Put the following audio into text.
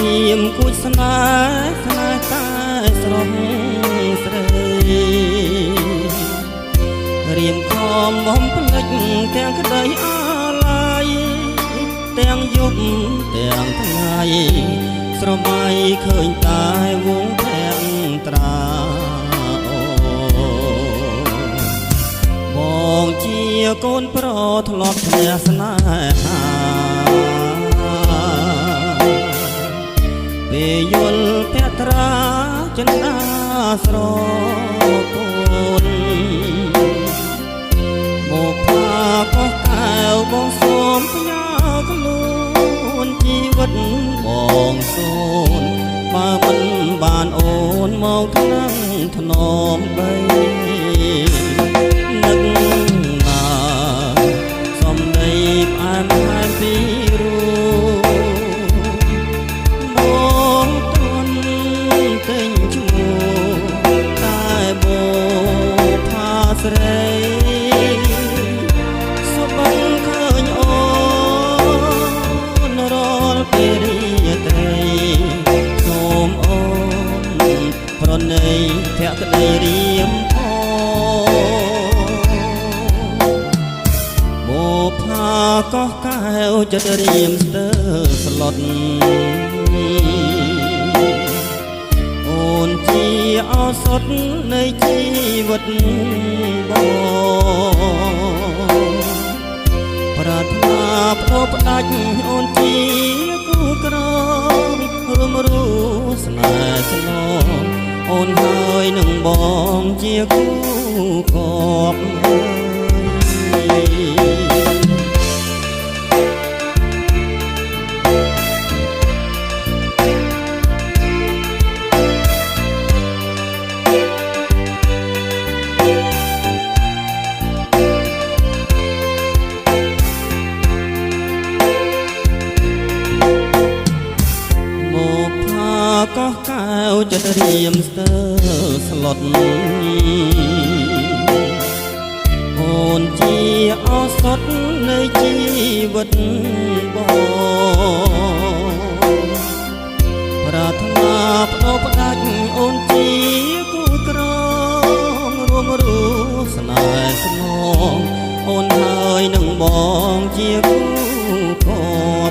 នាមគួចស្នេហ៍ស្នេហ៍តែស្រស់ស្រីរៀមខំបំភ្លេចទាំងក្តីអាឡ័យទាំងយប់ទាំងថ្ងៃស្រមៃឃើញតែវងទាំងត្រាបងជាកូនប្រធ្លាប់ឈ្នះស្នេហាពេលយល់ភត្រាចិន្តាស្រពនមកផាកោះកែវបងសូមផ្ញើខ្លួនជីវិតបងសូនបើមិនបានអូនមកថ្នាំងថ្នមបីនឹកណាសំដីផ្អែមផ្អែមពីរូបងទន់ទិញឈ្មោះតែបោផាស្រីសុបិនឃើញអូនរាល់ពេលរាត្រីសូមអូនប្រណីភក្តីរៀមផកោះកែវចិត្តរៀមស្ទើរស្លុតអូនជាឱសថនៃជីវិតបងប្រាថ្នាផ្ដោផ្ដាច់អូនជាគូក្រងរួមរូស្នេហ៍ស្នងអូនហើយនឹងបងជាគូកបកោះកែវចិត្តរៀមស្ទើរស្លុតអូនជាឱសថនៃជីវិតបងប្រាថ្នាផ្ដោផ្ដាច់អូនជាគូក្រងរួមរូស្នេហ៍ស្នងអូនហើយនឹងបងជាគូកប